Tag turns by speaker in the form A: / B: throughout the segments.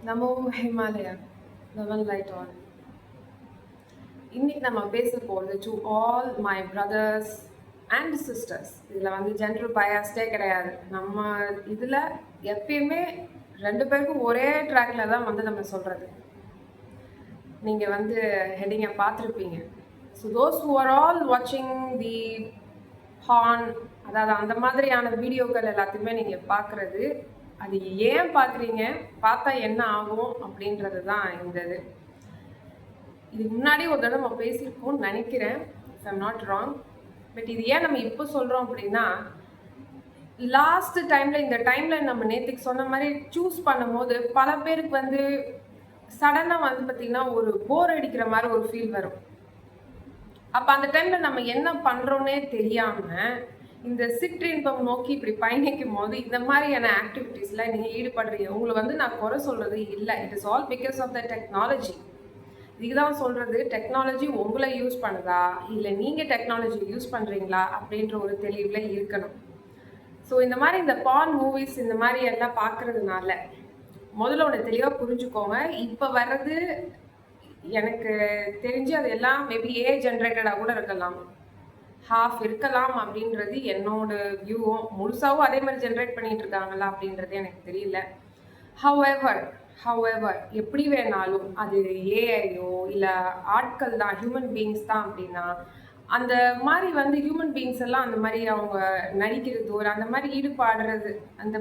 A: Namo Himalaya eleven light on. இன்னைக்கு நம்ம பேச போகிறது to all my brothers and sisters. இதில் வந்து ஜென்ரல் பயாஸ்டே கிடையாது. நம்ம இதில் எப்பயுமே ரெண்டு பேருக்கும் ஒரே ட்ராக்ல தான் வந்து நம்ம சொல்கிறது. நீங்கள் வந்து ஹெட்டிங்கை பார்த்துருப்பீங்க. So those who are all வாட்சிங் தி ஹார்ன், அதாவது அந்த மாதிரியான வீடியோக்கள் எல்லாத்தையுமே நீங்கள் பார்க்குறது, அது ஏன் பார்க்குறீங்க, பார்த்தா என்ன ஆகும் அப்படின்றது தான் இந்த இதுக்கு முன்னாடி ஒரு தடவை நம்ம பேசியிருக்கோம்னு நினைக்கிறேன், if I'm not wrong. But இது ஏன் நம்ம இப்போ சொல்கிறோம் அப்படின்னா, லாஸ்ட் டைமில் இந்த டைமில் நம்ம நேற்றுக்கு சொன்ன மாதிரி சூஸ் பண்ணும்போது பல பேருக்கு வந்து சடனாக வந்து பார்த்திங்கன்னா ஒரு போர் அடிக்கிற மாதிரி ஒரு ஃபீல் வரும். அப்போ அந்த டைமில் நம்ம என்ன பண்ணுறோன்னே தெரியாமல் இந்த சிற்றின்பம் நோக்கி இப்படி பயணிக்கும் போது இந்த மாதிரியான ஆக்டிவிட்டீஸில் நீங்கள் ஈடுபடுறீங்க. உங்களை வந்து நான் குறை சொல்கிறது இல்லை, it is all because of the technology. இதுதான் சொல்கிறது, டெக்னாலஜி உங்களை யூஸ் பண்ணுதா இல்லை நீங்கள் டெக்னாலஜி யூஸ் பண்ணுறீங்களா அப்படின்ற ஒரு தெளிவில் இருக்கணும். ஸோ இந்த மாதிரி இந்த பான் மூவிஸ் இந்த மாதிரி எல்லாம் பார்க்குறதுனால முதல்ல ஒன்று தெளிவாக புரிஞ்சுக்கோங்க. இப்போ வர்றது எனக்கு தெரிஞ்சு அது எல்லாம் மேபி ஏ ஜென்ரேட்டடாக கூட இருக்கலாம், ஹாஃப் இருக்கலாம் அப்படின்றது என்னோட வியூவும். முழுசாவும் அதே மாதிரி ஜென்ரேட் பண்ணிட்டு இருக்காங்களா அப்படின்றது எனக்கு தெரியல. ஹவெவர் எப்படி வேணாலும் அது ஏஐயோ இல்லை ஆட்கள் தான், ஹியூமன் பீயிங்ஸ் தான் அப்படின்னா அந்த மாதிரி வந்து ஹியூமன் பீயிங்ஸ் எல்லாம் அந்த மாதிரி அவங்க நடிக்கிறது ஒரு அந்த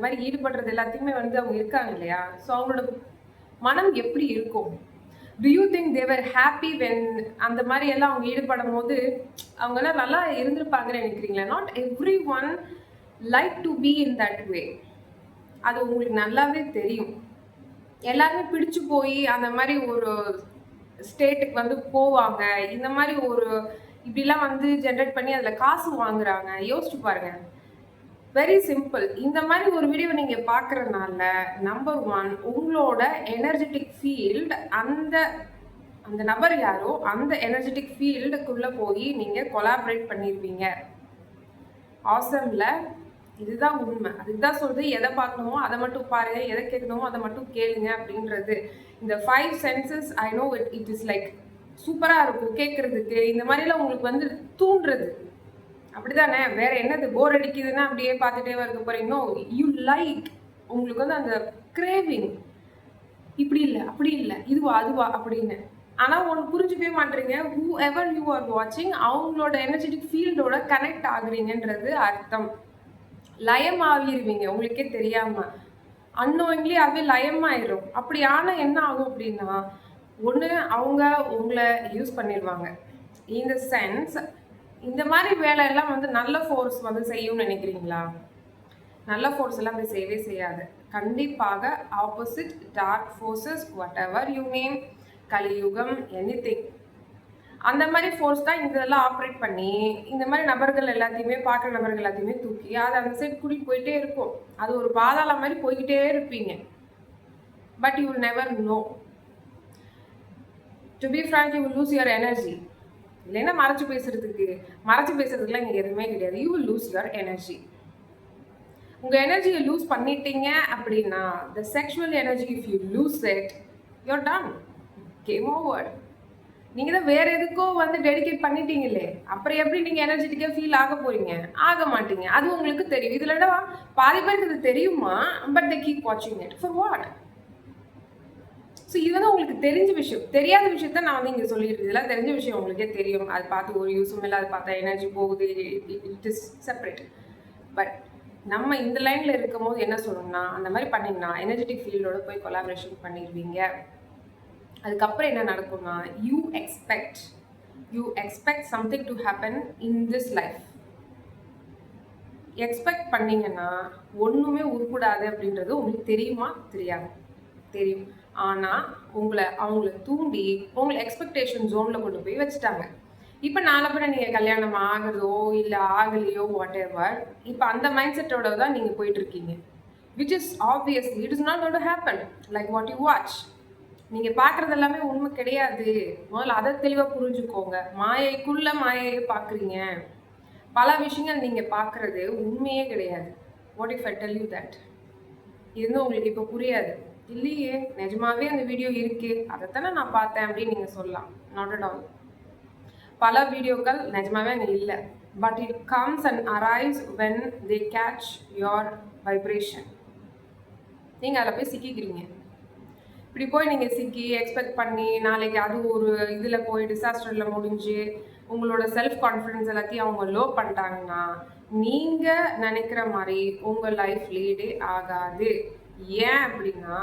A: மாதிரி ஈடுபடுறது எல்லாத்தையுமே வந்து அவங்க இருக்காங்க இல்லையா. ஸோ அவங்களோட மனம் எப்படி இருக்கும்? To you think Thevar happy when அந்த மாதிரி எல்லாம் அவங்க ஈடுபடும் போது அவங்கெல்லாம் நல்லா இருந்திருப்பாங்கன்னு நினைக்கிறீங்களா? Not every one like to be in that way. அது உங்களுக்கு நல்லாவே தெரியும். எல்லாருமே பிடிச்சு போய் அந்த மாதிரி ஒரு ஸ்டேட்டுக்கு வந்து போவாங்க. இந்த மாதிரி ஒரு இப்படிலாம் வந்து ஜென்ரேட் பண்ணி அதில் காசு வாங்குறாங்க. யோசிச்சு பாருங்க. Very simple. இந்த மாதிரி ஒரு வீடியோ நீங்கள் பார்க்குறதுனால நம்பர் ஒன், உங்களோட எனர்ஜெட்டிக் ஃபீல்டு அந்த அந்த நபர் யாரோ அந்த எனர்ஜெட்டிக் ஃபீல்டுக்குள்ளே போய் நீங்கள் கொலாபரேட் பண்ணியிருப்பீங்க. ஆசம்ல இதுதான் உண்மை. அதுதான் சொல்றது, எதை பார்க்கணுமோ அதை மட்டும் பாருங்க, எதை கேட்கணுமோ அதை மட்டும் கேளுங்க அப்படின்றது. இந்த 5 senses I know it is like சூப்பராக இருக்கும் கேட்குறதுக்கு. இந்த மாதிரிலாம் உங்களுக்கு வந்து தூண்டுறது அப்படிதானே. வேற என்னது, போர் அடிக்குதுன்னா அப்படியே பார்த்துட்டே இருக்க போறீங்க. யூ லைக், உங்களுக்கு வந்து அந்த கிரேவிங், இப்படி இல்லை அப்படி இல்லை இதுவா அதுவா அப்படின்னு. ஆனால் ஒன்று புரிஞ்சுக்கவே மாட்டீங்க, ஹூ எவர் யூ ஆர் வாட்சிங் அவங்களோட எனர்ஜெட்டிக் ஃபீல்டோட கனெக்ட் ஆகுறீங்கன்றது அர்த்தம். லயம் ஆகிருவீங்க உங்களுக்கே தெரியாம, அன்னோயிங்லி அது லயமாயிரும். அப்படி ஆனால் என்ன ஆகும் அப்படின்னா, ஒன்று அவங்க உங்களை யூஸ் பண்ணிடுவாங்க. இந்த சென்ஸ் இந்த மாதிரி வேலையெல்லாம் வந்து நல்ல ஃபோர்ஸ் வந்து செய்யும்னு நினைக்கிறீங்களா? நல்ல ஃபோர்ஸ் எல்லாம் போய் செய்யவே செய்யாது. கண்டிப்பாக opposite dark forces, whatever you name, கலியுகம், எனிதிங், அந்த மாதிரி ஃபோர்ஸ் தான் இதெல்லாம் ஆப்ரேட் பண்ணி இந்த மாதிரி நபர்கள் எல்லாத்தையுமே, பார்க்குற நபர்கள் எல்லாத்தையுமே தூக்கி அதை அந்த சைடு கூட்டிகிட்டு போயிட்டே இருக்கும். அது ஒரு பாதாள மாதிரி போய்கிட்டே இருப்பீங்க. But you will never know. To be frank, you will lose your energy. இல்லைன்னா மறைச்சு பேசுறதுக்குலாம் இங்கே எதுவுமே கிடையாது. You will lose your energy. உங்கள் எனர்ஜியை லூஸ் பண்ணிட்டீங்க அப்படின்னா, the sexual energy, if you lose it, you're done, game over. நீங்கள் தான் வேறு எதுக்கோ வந்து டெடிகேட் பண்ணிட்டீங்களே, அப்புறம் எப்படி நீங்கள் எனர்ஜெட்டிக்காக ஃபீல் ஆக போகிறீங்க? ஆக மாட்டீங்க. அது உங்களுக்கு தெரியும். இதில் பாதி பேருக்கு இது தெரியுமா? பட் தே கீப் வாட்சிங் இட் ஃபார் வாட்? ஸோ இது வந்து உங்களுக்கு தெரிஞ்ச விஷயம். தெரியாத விஷயத்த நான் வந்து இங்கே சொல்லிடுறது. இதெல்லாம் தெரிஞ்ச விஷயம் உங்களுக்கே தெரியும். அது பார்த்து ஒரு யூஸும் இல்லை, அது பார்த்தா எனர்ஜி போகுது, இட் இஸ் செப்பரேட். பட் நம்ம இந்த லைனில் இருக்கும் போது என்ன சொல்லணும்னா, அந்த மாதிரி பண்ணிங்கன்னா எனர்ஜெட்டிக் ஃபீல்டோட போய் கொலாபரேஷன் பண்ணிடுவீங்க. அதுக்கப்புறம் என்ன நடக்கும்னா, you expect something to happen in this life. Expect பண்ணிங்கன்னா ஒன்றுமே உருப்படாது அப்படின்றது உங்களுக்கு தெரியுமா? தெரியும். ஆனால் அவங்கள தூண்டி உங்களை எக்ஸ்பெக்டேஷன் ஜோனில் கொண்டு போய் வச்சுட்டாங்க. இப்போ நாளை பின்ன நீங்கள் கல்யாணம் ஆகுறதோ இல்லை ஆகலையோ வாட் எவர், இப்போ அந்த மைண்ட் செட்டோட தான் நீங்கள் போயிட்டுருக்கீங்க. Which is obviously it is not going to happen like what you watch. நீங்கள் பார்க்குறது எல்லாமே உண்மை கிடையாது. முதல்ல அதை தெளிவாக புரிஞ்சுக்கோங்க. மாயைக்குள்ள மாயையை பார்க்குறீங்க. பல விஷயங்கள் நீங்கள் பார்க்குறது உண்மையே கிடையாது. What if I tell you that? இது வந்து உங்களுக்கு இப்போ புரியாது. இல்லையே, நிஜமாவே அந்த வீடியோ இருக்கு, அதைத்தானே நான் பார்த்தேன் அப்படின்னு நீங்க சொல்லலாம். Not at all. பல வீடியோக்கள் நிஜமாவே அங்கே இல்லை. But it comes and arrives when they catch your vibration. நீங்கள் அதில் போய் சிக்கிக்கிறீங்க. இப்படி போய் நீங்கள் சிக்கி எக்ஸ்பெக்ட் பண்ணி நாளைக்கு அது ஒரு இதில் போய் டிசாஸ்டரில் முடிஞ்சு உங்களோட செல்ஃப் கான்ஃபிடன்ஸ் எல்லாத்தையும் அவங்க லோ பண்ணிட்டாங்கன்னா நீங்கள் நினைக்கிற மாதிரி உங்கள் லைஃப் லீடே ஆகாது. ஏன் அப்படின்னா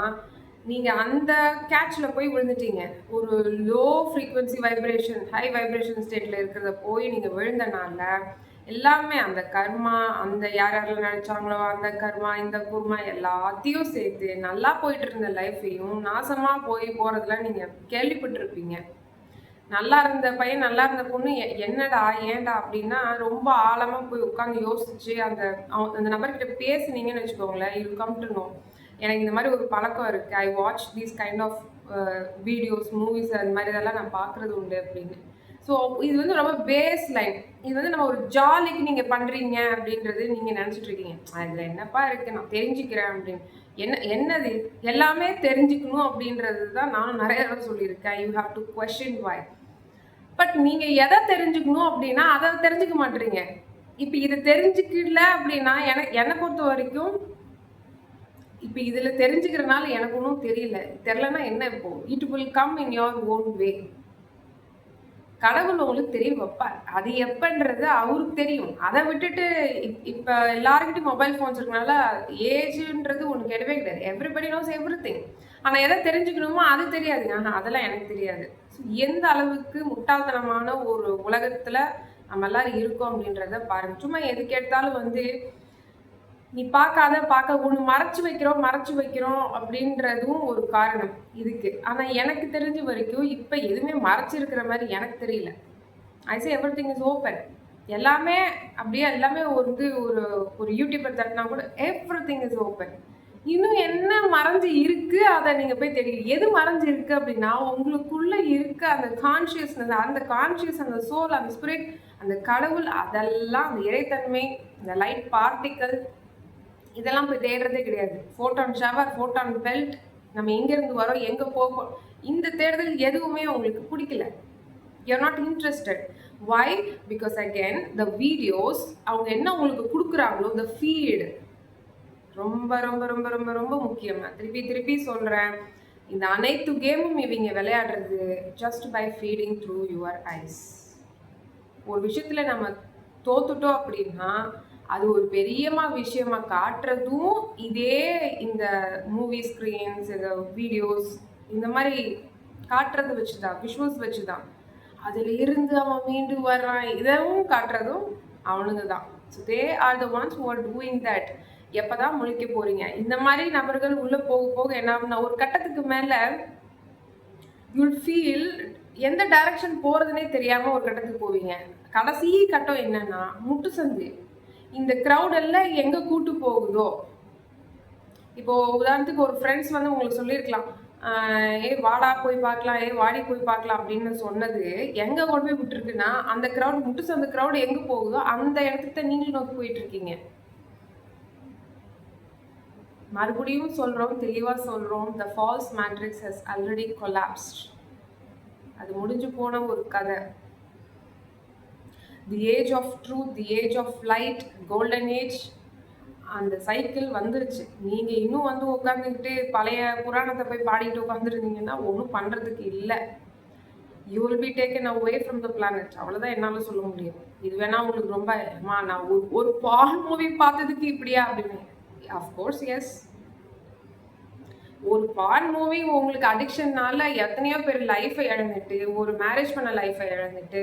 A: நீங்கள் அந்த கேட்சில் போய் விழுந்துட்டீங்க. ஒரு low frequency vibration high vibration ஸ்டேட்டில் இருக்கிறத போய் நீங்கள் விழுந்தனால எல்லாமே அந்த கர்மா, அந்த யார் யாரெல்லாம் நினைச்சாங்களோ அந்த கர்மா, இந்த குர்மா எல்லாத்தையும் சேர்த்து நல்லா போயிட்டு இருந்த லைஃப்பையும் நாசமாக போகிறதுல நீங்கள் கேள்விப்பட்டிருப்பீங்க. நல்லா இருந்த பையன் நல்லா இருந்த பொண்ணு என்னடா ஏன்டா அப்படின்னா ரொம்ப ஆழமாக போய் உட்காந்து யோசிச்சு அந்த நபர்கிட்ட பேசுனீங்கன்னு வச்சுக்கோங்களேன், யூ கம் டு நோ. எனக்கு இந்த மாதிரி ஒரு பழக்கம் இருக்குது, I watch these kind of videos, movies, அந்த மாதிரி இதெல்லாம் நான் பார்க்குறது உண்டு அப்படின்னு. ஸோ இது வந்து ரொம்ப பேஸ் லைன். இது வந்து நம்ம ஒரு ஜாலிக்கு நீங்கள் பண்ணுறீங்க அப்படின்றது நீங்கள் நினச்சிட்ருக்கீங்க. அதில் என்னப்பா இருக்குது, நான் தெரிஞ்சுக்கிறேன் அப்படின்னு. என்னது எல்லாமே தெரிஞ்சுக்கணும் அப்படின்றது தான் நானும் நிறைய தடவை சொல்லியிருக்கேன். You have to question why. But நீங்கள் எதை தெரிஞ்சுக்கணும் அப்படின்னா அதை தெரிஞ்சுக்க மாட்டீங்க. இப்போ இதை தெரிஞ்சுக்கல அப்படின்னா என்னை பொறுத்த வரைக்கும் இப்போ இதில் தெரிஞ்சுக்கிறனால எனக்கு ஒன்றும் தெரிலன்னா என்ன, இப்போ it will come in your own way. கடவுள் உங்களுக்கு தெரிய வைப்பார். அது எப்பன்றது அவருக்கு தெரியும். அதை விட்டுட்டு இப்போ எல்லாருக்கிட்டையும் மொபைல் ஃபோன்ஸ் இருக்கனால ஏஜ்ன்றது ஒன்று கிடையவே கிடையாது. Everybody knows every thing. ஆனால் எதை தெரிஞ்சுக்கணுமோ அது தெரியாதுங்க. அதெல்லாம் எனக்கு தெரியாது. எந்த அளவுக்கு முட்டாள்தனமான ஒரு உலகத்தில் நம்ம எல்லாரும் இருக்கோம் அப்படின்றத பாருங்க. சும்மா எது கேட்டாலும் வந்து நீ பார்க்க ஒன்று மறைச்சு வைக்கிறோம் அப்படின்றதும் ஒரு காரணம் இதுக்கு. ஆனால் எனக்கு தெரிஞ்ச வரைக்கும் இப்போ எதுவுமே மறைச்சிருக்கிற மாதிரி எனக்கு தெரியல. I say everything is open. எல்லாமே அப்படியே எல்லாமே வந்து ஒரு ஒரு யூடியூபர் தட்டினா கூட எவ்ரி திங் இஸ் ஓப்பன். இன்னும் என்ன மறைஞ்சு இருக்கு அதை நீங்கள் போய் தெரியும். எது மறைஞ்சு இருக்கு அப்படின்னா உங்களுக்குள்ள இருக்க அந்த கான்ஷியஸ்னஸ், அந்த சோல், அந்த ஸ்பிரிட், அந்த கடவுள், அதெல்லாம் அந்த இறைத்தன்மை, இந்த லைட் பார்ட்டிக்கல், இதெல்லாம் போய் தேடுறதே கிடையாது. ஃபோட்டான் ஷவர், ஃபோட்டான் பெல்ட், நம்ம எங்கேருந்து வரோம், எங்கே போகும், இந்த தேடுதல் எதுவுமே உங்களுக்கு பிடிக்கல. You're not interested. Why? Because again the videos அவங்க என்ன உங்களுக்கு கொடுக்குறாங்களோ, த ஃபீடு ரொம்ப ரொம்ப ரொம்ப ரொம்ப ரொம்ப முக்கியம். திருப்பி சொல்கிறேன், இந்த அனைத்து கேமும் இவங்க விளையாடுறது just by feeding through your eyes. ஒரு விஷயத்தில் நம்ம தோத்துட்டோம் அப்படின்னா அது ஒரு விஷயமா காட்டுறதும் இதே இந்த மூவி ஸ்க்ரீன்ஸ், இந்த வீடியோஸ், இந்த மாதிரி காட்டுறது வச்சுதான், விஷுவல்ஸ் வச்சுதான். அதில் இருந்து அவன் மீண்டு வர்றான், இதவும் காட்டுறதும் அவனுங்க தான். So they are the ones who are doing that. எப்போ தான் முழிக்க போறீங்க? இந்த மாதிரி நபர்கள் உள்ளே போக போக என்ன ஆகுனா ஒரு கட்டத்துக்கு மேலே யூல் ஃபீல் எந்த டைரக்ஷன் போகிறதுனே தெரியாமல் ஒரு கட்டத்துக்கு போவீங்க. கடைசி கட்டம் என்னன்னா முட்டு சந்து. இந்த க்ரௌட் எல்லாம் எங்கே கூட்டு போகுதோ, இப்போது உதாரணத்துக்கு ஒரு ஃப்ரெண்ட்ஸ் வந்து உங்களுக்கு சொல்லியிருக்கலாம், வாடா போய் பார்க்கலாம், வாடி போய் பார்க்கலாம் அப்படின்னு சொன்னது எங்கே கொண்டு போய் விட்டுருக்குன்னா அந்த க்ரௌட், முட்டு சந்த க்ரௌட் எங்கே போகுதோ அந்த இடத்துக்கு தான் நீங்கள் நோக்கி போயிட்டுருக்கீங்க. மறுபடியும் சொல்கிறோம், தெளிவாக சொல்கிறோம், the false matrix has already collapsed. அது முடிஞ்சு போன ஒரு கதை. The age of truth, the age of light, golden age, அந்த சைக்கிள் வந்துருச்சு. நீங்கள் இன்னும் வந்து உட்காந்துக்கிட்டு பழைய புராணத்தை போய் பாடிட்டு உட்காந்துருந்தீங்கன்னா ஒன்றும் பண்ணுறதுக்கு இல்லை. You will be taken away from the planet. அவ்வளோதான் என்னால் சொல்ல முடியும். இது வேணா உங்களுக்கு ரொம்ப நான் ஒரு பால் மூவி பார்த்ததுக்கு இப்படியா அப்படின்னு. Of course S. ஒரு பான் மூவி உங்களுக்கு அடிக்ஷன்னால எத்தனையோ பேர் லைஃப்பை இழந்துட்டு, ஒரு மேரேஜ் பண்ண லைஃப்பை இழந்துட்டு,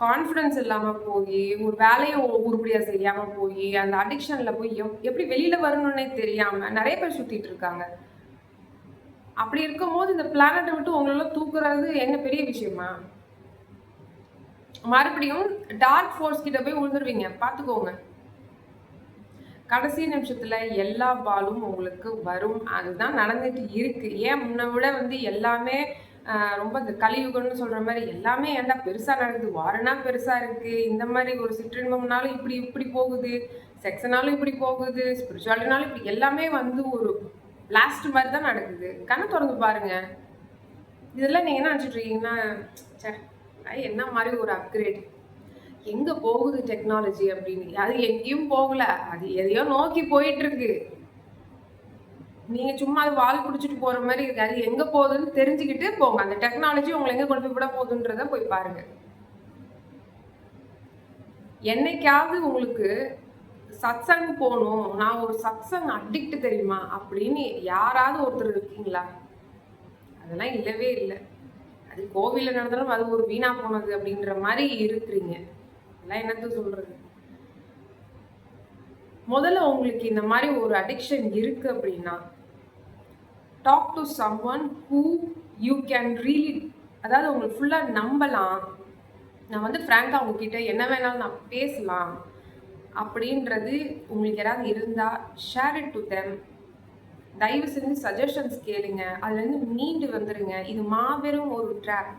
A: கான்ஃபிடன்ஸ் இல்லாமல் போய், ஒரு வேலையை உருப்படியாக செய்யாமல் போய், அந்த அடிக்ஷனில் போய் எப்படி வெளியில் வரணும்னே தெரியாமல் நிறைய பேர் சுற்றிட்டு இருக்காங்க. அப்படி இருக்கும்போது இந்த பிளானட்டை விட்டு உங்களெல்லாம் தூக்குறது என்ன பெரிய விஷயமா? மறுபடியும் டார்க் ஃபோர்ஸ் கிட்ட போய் விழுந்துருவீங்க, பார்த்துக்கோங்க. கடைசி நிமிஷத்தில் எல்லா பாலும் உங்களுக்கு வரும். அதுதான் நடந்துட்டு இருக்கு. ஏன் முன்ன விட வந்து எல்லாமே ரொம்ப இந்த கலியுகம்னு சொல்கிற மாதிரி எல்லாமே ஏன்டா பெருசாக நடக்குது, வாரனா பெருசாக இருக்குது, இந்த மாதிரி ஒரு சிற்றின்பம்னாலும் இப்படி போகுது, செக்ஸ்னாலும் இப்படி போகுது, ஸ்பிரிச்சுவாலிட்டினாலும் இப்படி எல்லாமே வந்து ஒரு பிளாஸ்ட் மாதிரி தான் நடக்குது. கண்ணை திறந்து பாருங்க. இதெல்லாம் நீங்க என்ன நினைச்சிட்டு இருக்கீங்கன்னா, ச்சே என்ன மாதிரி ஒரு அப்கிரேட், எங்க போகுது டெக்னாலஜி அப்படின்னு. அது எங்கேயும் போகல, அது எதையோ நோக்கி போயிட்டு இருக்கு. நீங்க சும்மா அது வால் பிடிச்சிட்டு போற மாதிரி இருக்கு. அது எங்க போகுதுன்னு தெரிஞ்சுக்கிட்டு போங்க. அந்த டெக்னாலஜி உங்களை எங்க கொண்டு போய் விட போகுதுன்றத போய் பாருங்க. என்னைக்காவது உங்களுக்கு சத்சங் போகணும், நான் ஒரு சத்சங் அடிக்ட் தெரியுமா அப்படின்னு யாராவது ஒருத்தர் இருக்கீங்களா? அதெல்லாம் இல்லவே இல்லை. அது கோவில்ல நடந்தாலும் அது ஒரு வீணா போனது அப்படின்ற மாதிரி இருக்கிறீங்க. அதெல்லாம் என்னத்த சொல்றது. முதல்ல உங்களுக்கு இந்த மாதிரி ஒரு அடிக்ஷன் இருக்கு அப்படின்னா, talk to someone who you can really, அதாவது உங்களுக்கு ஃபுல்லா நம்பலாம். நான் வந்து ஃப்ராங்கா உங்ககிட்ட என்ன வேணாலும் நான் பேசலாம் அப்படின்றது உங்களுக்கு யாராவது இருந்தா ஷேர் இட் டு தெம். தயவு செஞ்சு சஜஷன்ஸ் கேளுங்க, அதுலேருந்து மீண்டு வந்துருங்க. இது மாபெரும் ஒரு ட்ராப்.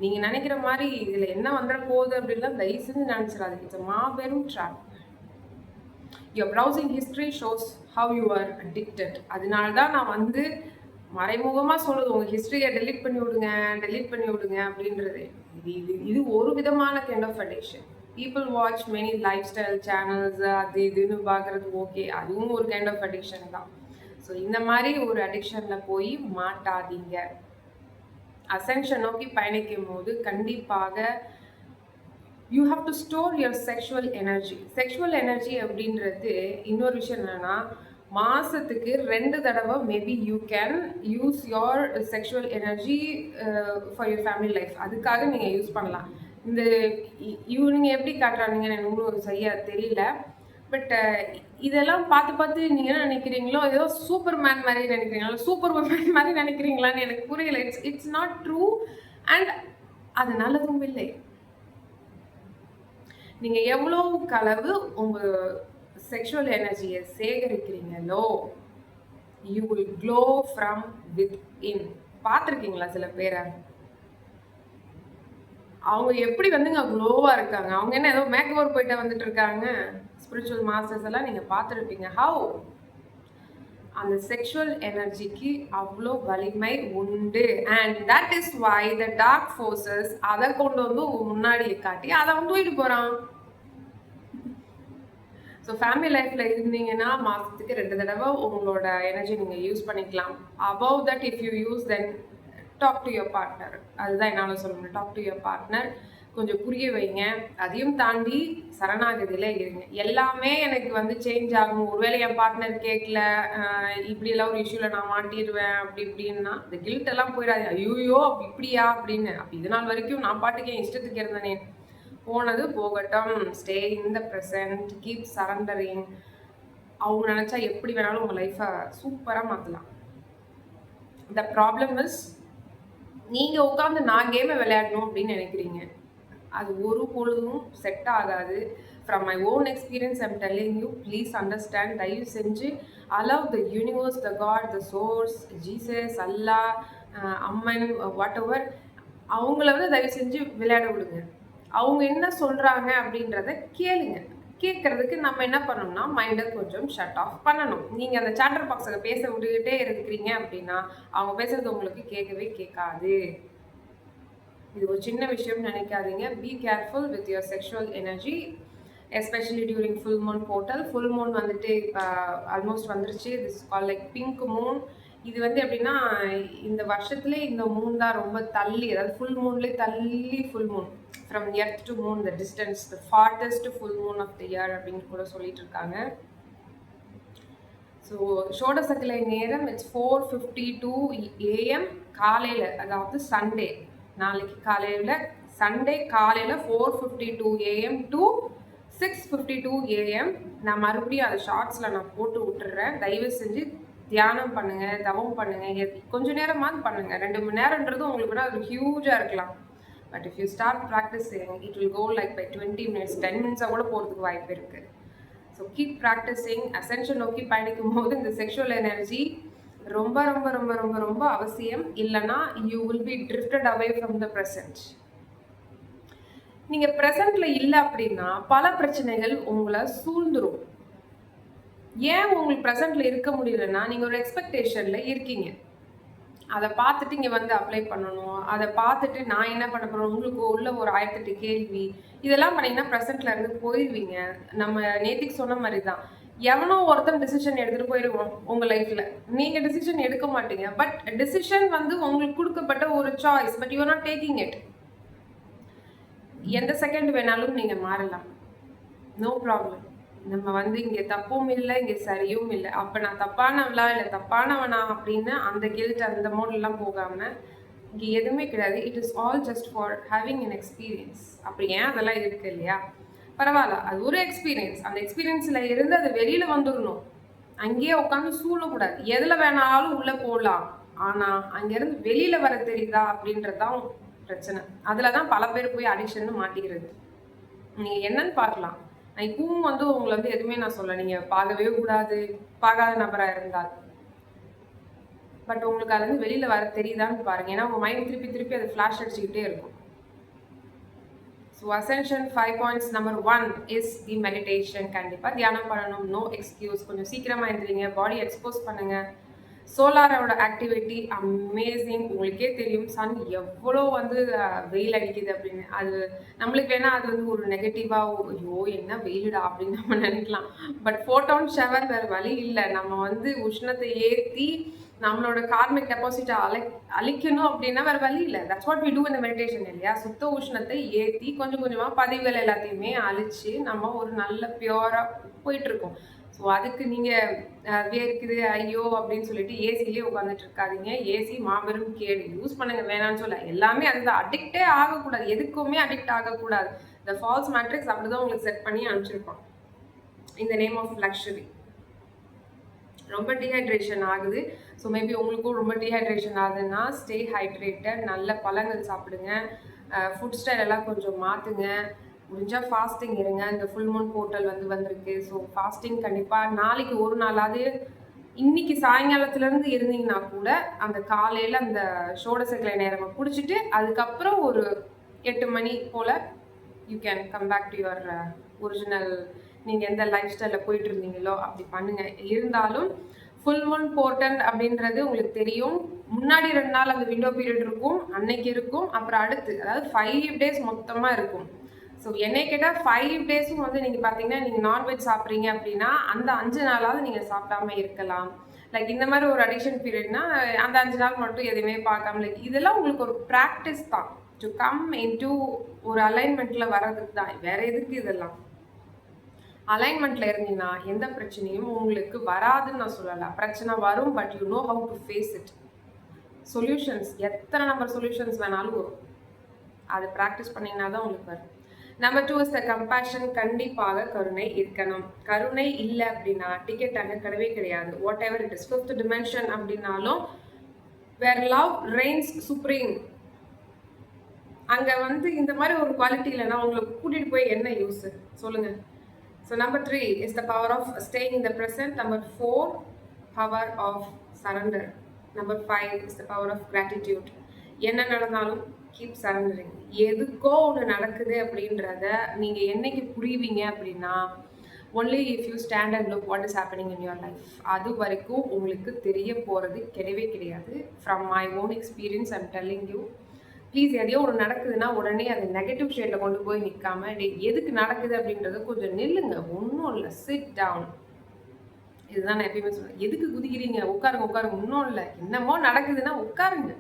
A: நீங்க நினைக்கிற மாதிரி இதுல என்ன வந்துட போகுது அப்படின்லாம் தயவு செஞ்சு நினைச்சிடாதீங்க. இட்ஸ் மாபெரும் drop. Your browsing history shows how you are addicted. அதனால தான் நான் வந்து மறைமுகமா சொல்றது, உங்க ஹிஸ்டரியை டெலீட் பண்ணி விடுங்க அப்படின்றது. இது ஒரு விதமான kind of addiction. People watch many lifestyle channels, அது இதுன்னு பார்க்கறது ஓகே, அதுவும் ஒரு கைண்ட் ஆஃப் அடிக்ஷன் தான். ஸோ இந்த மாதிரி ஒரு அடிக்ஷன்ல போய் மாட்டாதீங்க. அசென்ஷன் நோக்கி பயணிக்கும் போது கண்டிப்பாக you have to store your sexual energy. Sexual energy அப்படின்றது இன்னொரு விஷயம் என்னன்னா, மாதத்துக்கு 2 தடவை maybe you can use your sexual energy for your family life. அதுக்காக நீங்கள் யூஸ் பண்ணலாம். இந்த நீங்கள் எப்படி காட்டுறாங்கன்னு எனக்கு இன்னும் சரியாக தெரியல. பட் இதெல்லாம் பார்த்து நீங்கள் என்ன நினைக்கிறீங்களோ, ஏதோ சூப்பர் மேன் மாதிரி நினைக்கிறீங்களா, சூப்பர் உமன் மாதிரி நினைக்கிறீங்களான்னு எனக்கு புரியல. It's not true. அண்ட் அது நல்லதும் இல்லை. நீங்கள் எவ்வளோவுக்கு அளவு உங்கள் செக்ஷுவல் எனர்ஜியை சேகரிக்கிறீங்களோ, you will glow from within. பார்த்துருக்கீங்களா சில பேரை? அவங்க எப்படி வந்துங்க க்ளோவாக இருக்காங்க. அவங்க என்ன ஏதோ மேக் ஓவர் போயிட்டு வந்துட்டு இருக்காங்க. ஸ்பிரிச்சுவல் மாஸ்டர்ஸ் எல்லாம் நீங்கள் பார்த்துருப்பீங்க. ஹவு அந்த செக்ஷுவல் எனர்ஜிக்கு அவ்வளோ வலிமை உண்டு. And that is why the dark forces அதை கொண்டு வந்து முன்னாடி காட்டி அதை வந்து தூக்கிட்டு போகிறான். ஸோ ஃபேமிலி லைஃப்பில் இருந்தீங்கன்னா மாதத்துக்கு 2 தடவை உங்களோட எனர்ஜி நீங்கள் யூஸ் பண்ணிக்கலாம். Above that if you use then talk to your partner. அதுதான் என்னால் சொல்ல முடியும். Talk to your partner. கொஞ்சம் புரிய வைங்க. அதையும் தாண்டி சரணாகதியில் இருங்க. எல்லாமே எனக்கு வந்து சேஞ்ச் ஆகும், ஒருவேளை என் பார்ட்னர் கேட்கல, இப்படியெல்லாம் ஒரு இஷ்யூவில் நான் மாட்டிடுவேன் அப்படி இப்படின்னா இந்த கில்ட் எல்லாம் போயிடாது. ஐயோ அப்படி இப்படியா அப்படின்னு. அப்போ இது நாள் வரைக்கும் நான் பாட்டுக்கு என் இஷ்டத்துக்கு இருந்தேனே, போனது போகட்டும். Stay in the present, keep surrendering. அவங்க நினச்சா எப்படி வேணாலும் உங்கள் லைஃப்பை சூப்பராக மாற்றலாம். த ப்ராப்ளம் இஸ், நீங்கள் உட்காந்து நான் கேமை விளையாடணும் அப்படின்னு நினைக்கிறீங்க. அது ஒரு பொழுதும் செட் ஆகாது. From my own experience I'm telling you, please understand. தயவு செஞ்சு allow the universe, the God, the source, Jesus, Allah, Amman, whatever, அவங்கள வந்து தயவு செஞ்சு விளையாட விடுங்க. அவங்க என்ன சொல்கிறாங்க அப்படின்றத கேளுங்க. கேட்கறதுக்கு நம்ம என்ன பண்ணணும்னா மைண்டை கொஞ்சம் ஷட் ஆஃப் பண்ணணும். நீங்கள் அந்த சாட்டர் பாக்ஸை பேச விட்டுக்கிட்டே இருக்கிறீங்க அப்படின்னா அவங்க பேசுறது உங்களுக்கு கேட்கவே கேட்காது. இது ஒரு சின்ன விஷயம் நினைக்காதீங்க. Be careful with your sexual energy, especially during full Moon portal. Full Moon வந்துட்டு இப்போ ஆல்மோஸ்ட் வந்துருச்சு. This call like pink Moon. இது வந்து எப்படின்னா இந்த வருஷத்துலேயே இந்த மூன் தான் ரொம்ப தள்ளி, அதாவது ஃபுல் மூன்லேயே தள்ளி full moon, from earth to moon the distance, the farthest full moon of the year அப்படின்னு கூட சொல்லிட்டு இருக்காங்க. ஸோ ஷோடசக்கலை நேரம் இட்ஸ் 4:52 AM காலையில், அதாவது சண்டே, நாளைக்கு காலையில், சண்டே காலையில் 4:52 AM டு 6:52 AM. நான் மறுபடியும் அதை ஷார்ட்ஸில் நான் போட்டு விட்டுறேன். தயவு செஞ்சு தியானம் பண்ணுங்கள், தவம் பண்ணுங்கள், கொஞ்சம் நேரமாவது பண்ணுங்கள். 2 மணி நேரன்றது உங்களுக்கு கூட அது ஹியூஜாக இருக்கலாம். But if you start practising it will go like by 20 minutes, 10 minutes கூட போகிறதுக்கு வாய்ப்பு இருக்குது. So keep practising. அசென்ஷன் நோக்கி பயணிக்கும் போது இந்த செக்ஷுவல் எனர்ஜி ரொம்ப ரொம்ப ரொம்ப ரொம்ப ரொம்ப அவசியம். இல்லைனா you will be drifted away from the present. நீங்கள் ப்ரெசண்ட்டில் இல்லை அப்படின்னா பல பிரச்சனைகள் உங்களை சூழ்ந்துரும். ஏன் உங்களுக்கு ப்ரெசென்ட்ல இருக்க முடியலன்னா, நீங்க ஒரு எக்ஸ்பெக்டேஷன்ல இருக்கீங்க. அத பார்த்துட்டு இங்க வந்து அப்ளை பண்ணணும். அத பார்த்துட்டு நான் என்ன பண்ண போறேன்? உங்களுக்கு உள்ள ஒரு 1008 கேள்வி. இதெல்லாம் பண்ணீங்கன்னா ப்ரெசென்ட்ல இருந்து போயிருவீங்க. நம்ம நேத்திக்கு சொன்ன மாரி தான். எவனோ ஒருத்தன் டிசிஷன் எடுத்துட்டு போயிருவான் உங்க லைஃப்ல. நீங்க டிசிஷன் எடுக்க மாட்டீங்க. பட் டிசிஷன் வந்து உங்களுக்கு குடுக்கப்பட்ட ஒரு choice. But you are not taking it. எந்த செகண்ட் வேணாலும் நீங்க மாறலாம். No problem. நம்ம வந்து இங்க தப்பும் இல்ல, இங்க சரியும் இல்ல. அப்ப நான் தப்பானவளா, இல்ல தப்பானவனா அப்படின்னு அந்த கில்ட் அந்த மோட்லலாம் போகாம, இங்க எதுவுமே கிடையாது. It is all just for having an experience. அப்படி ஏன் அதெல்லாம் இருக்கு இல்லையா? பரவாயில்ல. அது ஒரு எக்ஸ்பீரியன்ஸ். அந்த எக்ஸ்பீரியன்ஸ்ல இருந்து அது வெளியில வந்துடணும். அங்கேயே உட்காந்து சூழக்கூடாது. எதுல வேணாலும் உள்ள போடலாம். ஆனா, அங்கிருந்து வெளியில வர தெரியுதா அப்படின்றதுதான் பிரச்சனை. அதுலதான் பல பேர் போய் அடிக்ஷன் மாட்டிக்கிறது. நீங்க என்னன்னு பார்க்கலாம். நான் இப்பவும் வந்து உங்கள வந்து எதுவுமே நான் சொல்லல. நீங்க பார்க்கவே கூடாது. பார்க்காத நபரா இருந்தால். பட் உங்களுக்கு அதுலருந்து வெளியில வர தெரியுதான்னு பாருங்க. ஏன்னா உங்க மைண்ட் திருப்பி திருப்பி அது ஃபிளாஷ் அடிச்சுக்கிட்டே இருக்கும். So ascension 5 points number 1 is the meditation. கண்டிப்பாக தியானம் பண்ணணும். No excuse. கொஞ்சம் சீக்கிரமாக எழுந்திரிங்க. பாடி எக்ஸ்போஸ் பண்ணுங்க. சோலாரோட ஆக்டிவிட்டி அமேசிங். உங்களுக்கே தெரியும் சன் எவ்வளோ வந்து வெயில் அடிக்குது அப்படின்னு. அது நம்மளுக்கு வேணால் அது வந்து ஒரு நெகட்டிவாக ஐயோ என்ன வெயிலுடா அப்படின்னு நம்ம நினைக்கலாம். பட் ஃபோட்டான் ஷவர் வேறு வழி இல்லை. நம்ம வந்து உஷ்ணத்தை ஏற்றி நம்மளோட கார்மிக் டெபாசிட்டை அழிக்கணும் அப்படின்னா வேறு வழி இல்லை. தட்ஸ் வாட் வி டூ இந்த மெடிடேஷன் இல்லையா? சுத்த உஷ்ணத்தை ஏற்றி கொஞ்சம் கொஞ்சமாக பதிவுகள் எல்லாத்தையுமே அழிச்சு நம்ம ஒரு நல்ல பியூராக போயிட்டுருக்கோம். ஸோ அதுக்கு நீங்கள் வேர்க்குது ஐயோ அப்படின்னு சொல்லிட்டு ஏசிலேயே உட்காந்துட்டு இருக்காதீங்க. ஏசி மாபெரும் கேடு. யூஸ் பண்ணுங்க, வேணான்னு சொல்ல. எல்லாமே அதுதான். அடிக்டே ஆகக்கூடாது. எதுக்குமே அடிக்ட் ஆகக்கூடாது. இந்த ஃபால்ஸ் மேட்ரிக்ஸ் அப்படிதான் உங்களுக்கு செட் பண்ணி அனுப்பிச்சிருப்பான். இந்த நேம் ஆஃப் லக்ஸரி. ரொம்ப டீஹைட்ரேஷன் ஆகுது. ஸோ மேபி உங்களுக்கும் ரொம்ப டீஹைட்ரேஷன் ஆகுதுன்னா ஸ்டே ஹைட்ரேட்டட். நல்ல பழங்கள் சாப்பிடுங்க. ஃபுட் ஸ்டைல் எல்லாம் கொஞ்சம் மாற்றுங்க. முடிஞ்சால் ஃபாஸ்டிங் இருங்க. இந்த ஃபுல் மூன் போர்ட்டல் வந்திருக்கு. ஸோ ஃபாஸ்டிங் கண்டிப்பாக நாளைக்கு ஒரு நாளாவது இன்னைக்கு சாயங்காலத்துலேருந்து இருந்தீங்கன்னா கூட அந்த காலையில் அந்த ஷோடசக்கலை நேரமை பிடிச்சிட்டு அதுக்கப்புறம் ஒரு 8 மணி போல் you can come back to your original நீங்கள் எந்த லைஃப் ஸ்டைலில் போயிட்டு இருந்தீங்களோ அப்படி பண்ணுங்கள். இருந்தாலும் ஃபுல் மூன் போர்ட்டல் அப்படின்றது உங்களுக்கு தெரியும். முன்னாடி 2 நாள் அந்த விண்டோ பீரியட் இருக்கும், அன்னைக்கு இருக்கும், அப்புறம் அடுத்து அதாவது 5 days மொத்தமாக இருக்கும். ஸோ என்னை கேட்டால் 5 டேஸும் வந்து நீங்கள் பார்த்தீங்கன்னா நீங்கள் நான்வெஜ் சாப்பிட்றீங்க அப்படின்னா அந்த 5 நாளாவது நீங்கள் சாப்பிடாம இருக்கலாம். லைக் இந்த மாதிரி ஒரு அடிக்ஷன் பீரியட்னா அந்த 5 நாள் மட்டும் எதுவுமே பார்க்காம லைக் இதெல்லாம் உங்களுக்கு ஒரு ப்ராக்டிஸ் தான். டு கம் இன்டு ஒரு அலைன்மெண்ட்டில் வர்றதுக்கு தான். வேறு எதுக்கு இதெல்லாம்? அலைன்மெண்ட்டில் இருந்தீங்கன்னா எந்த பிரச்சனையும் உங்களுக்கு வராதுன்னு நான் சொல்லலை. பிரச்சனை வரும், but you know how to face it. Solutions எத்தனை நம்பர் சொல்யூஷன்ஸ் வேணாலும் வரும். அது ப்ராக்டிஸ் பண்ணிங்கன்னா தான் உங்களுக்கு வரும். Number 2 is the compassion. கண்டிப்பாக கருணை இருக்கணும். கருணை இல்லை அப்படின்னா டிக்கெட் அங்கே கிடையவே கிடையாது. What ever it is 5th dimension அப்படின்னாலும் வேர் லவ் ரெயின்ஸ் சுப்ரீம். அங்கே வந்து இந்த மாதிரி ஒரு குவாலிட்டி இல்லைன்னா உங்களை கூட்டிகிட்டு போய் என்ன யூஸ் சொல்லுங்கள். So number 3 is the power of staying in the present. Number 4 power of surrender. Number 5 is the power of gratitude. என்ன நடந்தாலும் கீப் சரண்டரிங். எதுக்கோ ஒன்று நடக்குது அப்படின்றத நீங்கள் என்னைக்கு புரிவீங்க அப்படின்னா only if you stand and look what is happening in your life. அது வரைக்கும் உங்களுக்கு தெரிய போகிறது கிடையவே கிடையாது. From my own experience I'm telling you. Please எதையோ ஒன்று நடக்குதுன்னா உடனே அது நெகட்டிவ் ஷேடில் கொண்டு போய் நிற்காம எதுக்கு நடக்குது அப்படின்றது கொஞ்சம் நில்லுங்க. ஒன்றும் இல்லை, சிட் டவுன். இதுதான் நான் எப்பயுமே சொல்லுவேன். எதுக்கு குதிக்கிறீங்க? உட்காருங்க உட்காருங்க. ஒன்றும் இல்லை, என்னமோ நடக்குதுன்னா உட்காருங்க.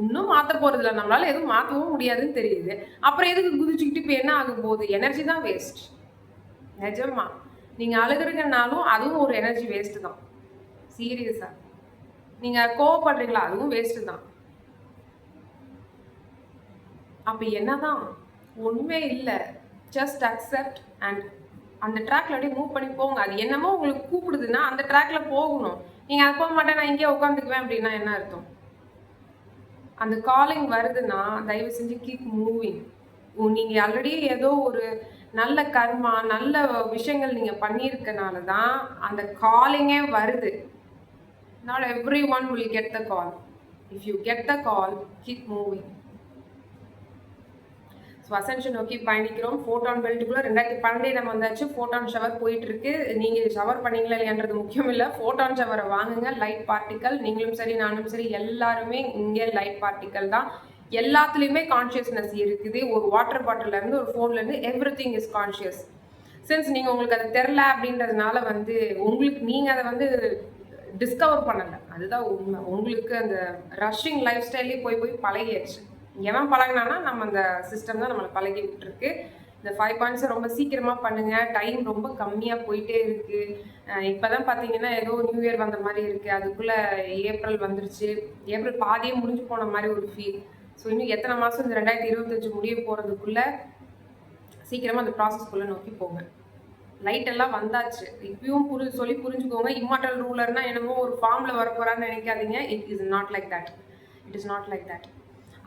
A: இன்னும் மாற்ற போகிறது இல்லை. நம்மளால எதுவும் மாற்றவும் முடியாதுன்னு தெரியுது. அப்புறம் எதுக்கு குதிச்சுக்கிட்டு இப்போ என்ன ஆக போகுது? எனர்ஜி தான் வேஸ்ட். நிஜமா நீங்கள் அழுகுறீங்கன்னாலும் அதுவும் ஒரு எனர்ஜி வேஸ்ட்டு தான். சீரியஸாக நீங்கள் கோவப்படுறீங்களா? அதுவும் வேஸ்ட்டு தான். அப்போ என்னதான்? ஒன்றுமே இல்லை. ஜஸ்ட் அக்செப்ட் அண்ட் அந்த ட்ராக்ல அப்படியே மூவ் பண்ணி போங்க. அது என்னமோ உங்களுக்கு கூப்பிடுதுன்னா அந்த ட்ராக்ல போகணும். நீங்கள் அது போக மாட்டேன் நான் இங்கே உட்காந்துக்குவேன் அப்படின்னா என்ன அர்த்தம்? அந்த காலிங் வருதுன்னா தயவு செஞ்சு கீப் மூவிங். நீங்கள் ஆல்ரெடி ஏதோ ஒரு நல்ல கர்மா நல்ல விஷயங்கள் நீங்கள் பண்ணியிருக்கனால தான் அந்த காலிங்கே வருது. Not every one will get the call. If you get the call keep moving. So Ascension நோக்கி பயணிக்கிறோம். ஃபோட்டான் பெல்ட்டுக்குள்ள 2012 நம்ம வந்தாச்சு. ஃபோட்டான் ஷவர் போயிட்டு இருக்கு. நீங்க ஷவர் பண்ணீங்களா இல்லையான்றது முக்கியம் இல்ல. ஃபோட்டான் ஷவரை வாங்குங்க. லைட் பார்ட்டிக்கல், நீங்களும் சரி நானும் சரி எல்லாருமே இங்கே லைட் பார்ட்டிக்கல் தான். எல்லாத்துலேயுமே கான்ஷியஸ்னஸ் இருக்குது. ஒரு வாட்டர் பாட்டில்ல இருந்து ஒரு ஃபோன்ல இருந்து எவ்ரிதிங் இஸ் கான்ஷியஸ். சின்ஸ் நீங்க உங்களுக்கு அது தெரில அப்படின்றதுனால வந்து உங்களுக்கு நீங்க அதை வந்து டிஸ்கவர் பண்ணலை. அதுதான் உண்மை. உங்களுக்கு அந்த ரஷ்ஷிங் லைஃப் ஸ்டைல்லே போய் போய் பழகிடுச்சு. எவன் பழகினானா நம்ம அந்த சிஸ்டம் தான் நம்மளை பழகி விட்டுருக்கு. இந்த 5 பாயிண்ட்ஸை ரொம்ப சீக்கிரமாக பண்ணுங்கள். டைம் ரொம்ப கம்மியாக போயிட்டே இருக்குது. இப்போ தான் பார்த்தீங்கன்னா ஏதோ நியூ இயர் வந்த மாதிரி இருக்குது. அதுக்குள்ளே ஏப்ரல் வந்துருச்சு. ஏப்ரல் பாதியே முடிஞ்சு போன மாதிரி ஒரு ஃபீல். ஸோ இன்னும் எத்தனை மாதம் இந்த 2025 முடிய போகிறதுக்குள்ளே சீக்கிரமாக அந்த ப்ராசஸ்க்குள்ளே நோக்கி போங்க. லைட் எல்லாம் வந்தாச்சு. இப்பயும் சொல்லி புரிஞ்சுக்கோங்க. இம்மார்டல் ரூலர்னா என்னமோ ஒரு ஃபார்மில் வரப்போறான்னு நினைக்காதீங்க. It is not like that. It is not like that.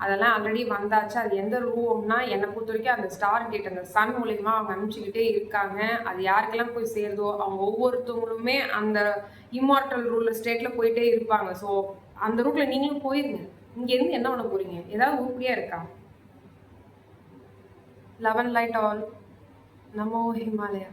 A: அதெல்லாம் ஆல்ரெடி வந்தாச்சு. அது எந்த ரூம்னா என்னை பொறுத்த வரைக்கும் அந்த ஸ்டார் கேட், அந்த சன் மூலியமாக அவங்க அனுப்பிச்சிக்கிட்டே இருக்காங்க. அது யாருக்கெல்லாம் போய் சேருதோ அவங்க ஒவ்வொருத்தவங்களுமே அந்த இம்மார்டல் ரூலர் ஸ்டேட்டில் போயிட்டே இருப்பாங்க. ஸோ அந்த ரூட்டில் நீங்களும் போயிருங்க. இங்கேருந்து என்ன பண்ண போகிறீங்க? ஏதாவது உருப்படியாக இருக்கா? 11 லைட் ஆல். நமோ ஹிமாலயா.